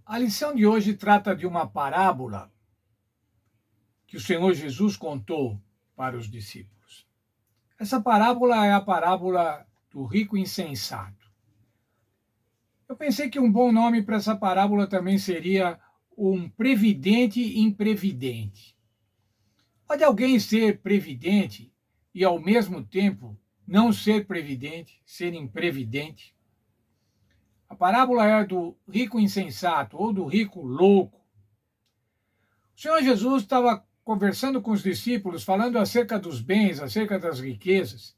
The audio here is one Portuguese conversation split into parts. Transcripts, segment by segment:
A lição de hoje trata de uma parábola que o Senhor Jesus contou para os discípulos. Essa parábola é a parábola do rico insensato. Eu pensei que um bom nome para essa parábola também seria um previdente imprevidente. Pode alguém ser previdente e, ao mesmo tempo, não ser previdente, ser imprevidente? A parábola é do rico insensato ou do rico louco. O Senhor Jesus estava conversando com os discípulos, falando acerca dos bens, acerca das riquezas.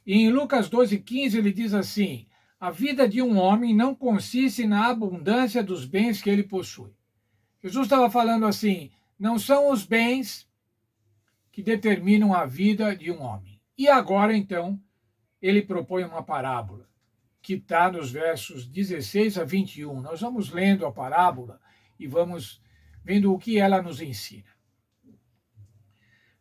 E em Lucas 12:15 ele diz assim: a vida de um homem não consiste na abundância dos bens que ele possui. Jesus estava falando assim: não são os bens que determinam a vida de um homem. E agora, então, ele propõe uma parábola, que está nos versos 16 a 21. Nós vamos lendo a parábola e vamos vendo o que ela nos ensina.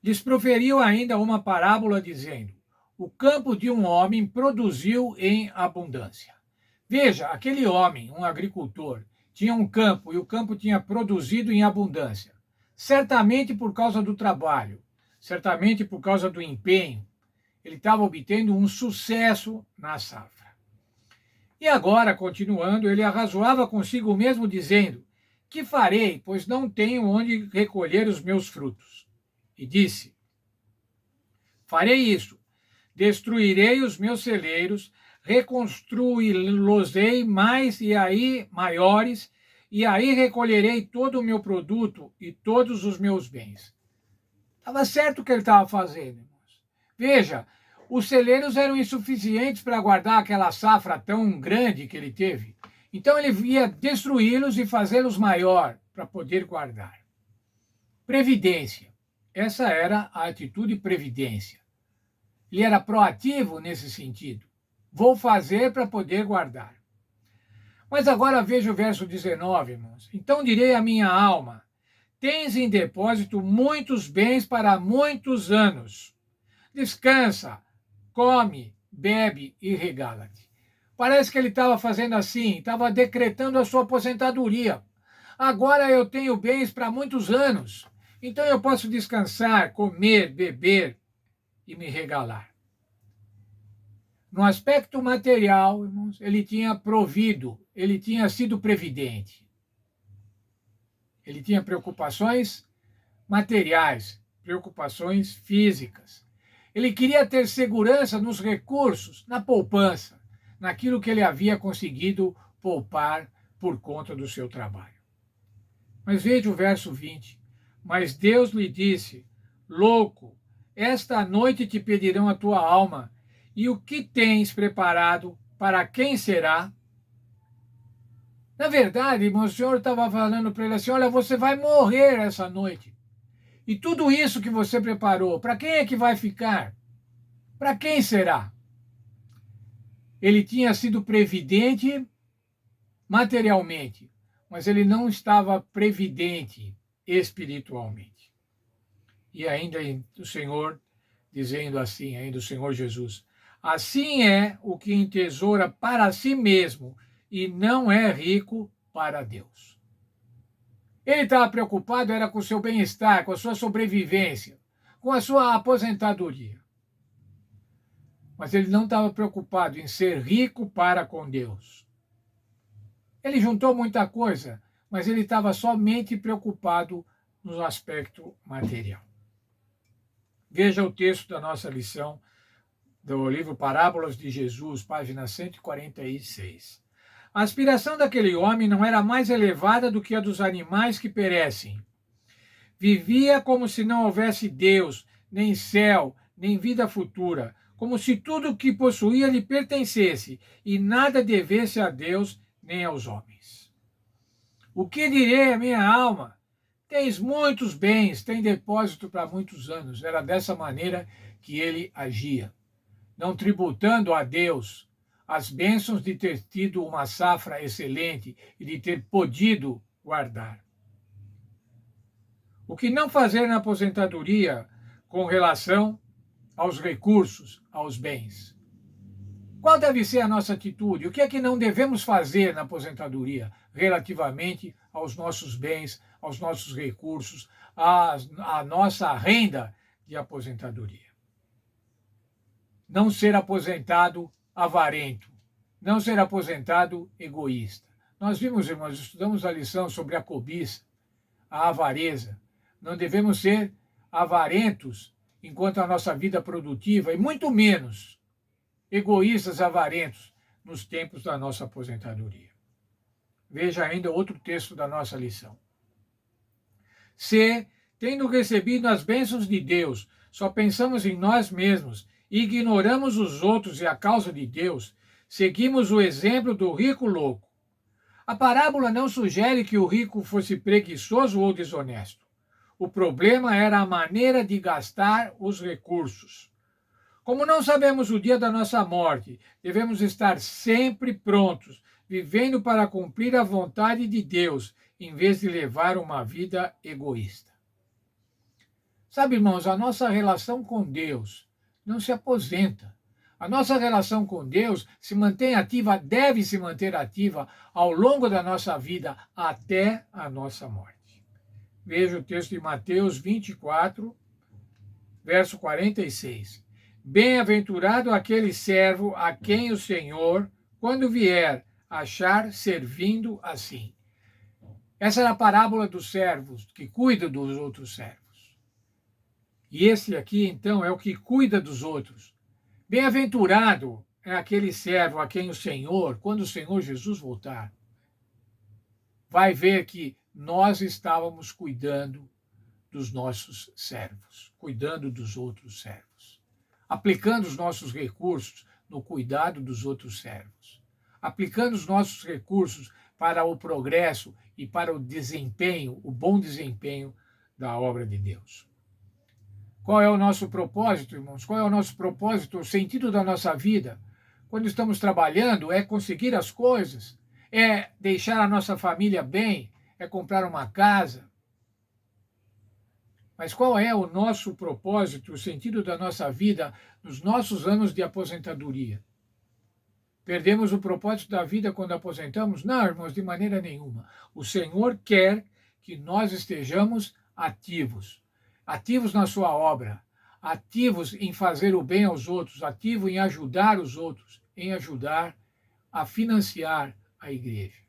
Lhes proferiu ainda uma parábola, dizendo: o campo de um homem produziu em abundância. Veja, aquele homem, um agricultor, tinha um campo e o campo tinha produzido em abundância. Certamente por causa do trabalho, certamente por causa do empenho, ele estava obtendo um sucesso na safra. E agora, continuando, ele arrazoava consigo mesmo, dizendo: que farei, pois não tenho onde recolher os meus frutos? E disse: farei isto: destruirei os meus celeiros, reconstruí-los-ei mais e aí maiores, e aí recolherei todo o meu produto e todos os meus bens. Estava certo o que ele estava fazendo, irmãos. Veja, os celeiros eram insuficientes para guardar aquela safra tão grande que ele teve. Então ele ia destruí-los e fazê-los maior para poder guardar. Previdência. Essa era a atitude previdência. Ele era proativo nesse sentido. Vou fazer para poder guardar. Mas agora veja o verso 19, irmãos. Então direi à minha alma: tens em depósito muitos bens para muitos anos. Descansa, come, bebe e regala-te. Parece que ele estava fazendo assim, estava decretando a sua aposentadoria. Agora eu tenho bens para muitos anos, então eu posso descansar, comer, beber e me regalar. No aspecto material, irmãos, ele tinha provido, ele tinha sido previdente. Ele tinha preocupações materiais, preocupações físicas. Ele queria ter segurança nos recursos, na poupança, naquilo que ele havia conseguido poupar por conta do seu trabalho. Mas veja o verso 20. Mas Deus lhe disse: louco, esta noite te pedirão a tua alma, e o que tens preparado, para quem será? Na verdade, irmão, o Senhor estava falando para ele assim: olha, você vai morrer essa noite. E tudo isso que você preparou, para quem é que vai ficar? Para quem será? Ele tinha sido previdente materialmente, mas ele não estava previdente espiritualmente. E ainda o Senhor dizendo assim, ainda o Senhor Jesus: assim é o que entesoura para si mesmo e não é rico para Deus. Ele estava preocupado era com o seu bem-estar, com a sua sobrevivência, com a sua aposentadoria. Mas ele não estava preocupado em ser rico para com Deus. Ele juntou muita coisa, mas ele estava somente preocupado no aspecto material. Veja o texto da nossa lição do livro Parábolas de Jesus, página 146. A aspiração daquele homem não era mais elevada do que a dos animais que perecem. Vivia como se não houvesse Deus, nem céu, nem vida futura, como se tudo o que possuía lhe pertencesse e nada devesse a Deus nem aos homens. O que direi à minha alma? Tens muitos bens, tem depósito para muitos anos. Era dessa maneira que ele agia, não tributando a Deus as bênçãos de ter tido uma safra excelente e de ter podido guardar. O que não fazer na aposentadoria com relação aos recursos, aos bens? Qual deve ser a nossa atitude? O que é que não devemos fazer na aposentadoria relativamente aos nossos bens, aos nossos recursos, à nossa renda de aposentadoria? Não ser aposentado avarento, não ser aposentado egoísta. Nós vimos, irmãos, estudamos a lição sobre a cobiça, a avareza. Não devemos ser avarentos enquanto a nossa vida produtiva, e muito menos egoístas, avarentos, nos tempos da nossa aposentadoria. Veja ainda outro texto da nossa lição. Se, tendo recebido as bênçãos de Deus, só pensamos em nós mesmos e ignoramos os outros e a causa de Deus, seguimos o exemplo do rico louco. A parábola não sugere que o rico fosse preguiçoso ou desonesto. O problema era a maneira de gastar os recursos. Como não sabemos o dia da nossa morte, devemos estar sempre prontos, vivendo para cumprir a vontade de Deus, em vez de levar uma vida egoísta. Sabe, irmãos, a nossa relação com Deus não se aposenta. A nossa relação com Deus se mantém ativa, deve se manter ativa ao longo da nossa vida até a nossa morte. Veja o texto de Mateus 24, verso 46. Bem-aventurado aquele servo a quem o Senhor, quando vier, achar servindo assim. Essa é a parábola dos servos, que cuida dos outros servos. E esse aqui, então, é o que cuida dos outros. Bem-aventurado é aquele servo a quem o Senhor, quando o Senhor Jesus voltar, vai ver que nós estávamos cuidando dos nossos servos, cuidando dos outros servos, aplicando os nossos recursos no cuidado dos outros servos, aplicando os nossos recursos para o progresso e para o desempenho, o bom desempenho da obra de Deus. Qual é o nosso propósito, irmãos? Qual é o nosso propósito, o sentido da nossa vida? Quando estamos trabalhando, é conseguir as coisas, é deixar a nossa família bem, é comprar uma casa. Mas qual é o nosso propósito, o sentido da nossa vida nos nossos anos de aposentadoria? Perdemos o propósito da vida quando aposentamos? Não, irmãos, de maneira nenhuma. O Senhor quer que nós estejamos ativos. Ativos na sua obra, ativos em fazer o bem aos outros, ativos em ajudar os outros, em ajudar a financiar a igreja.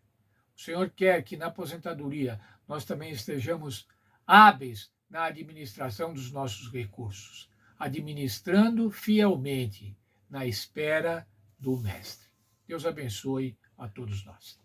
O Senhor quer que na aposentadoria nós também estejamos hábeis na administração dos nossos recursos, administrando fielmente na espera do Mestre. Deus abençoe a todos nós.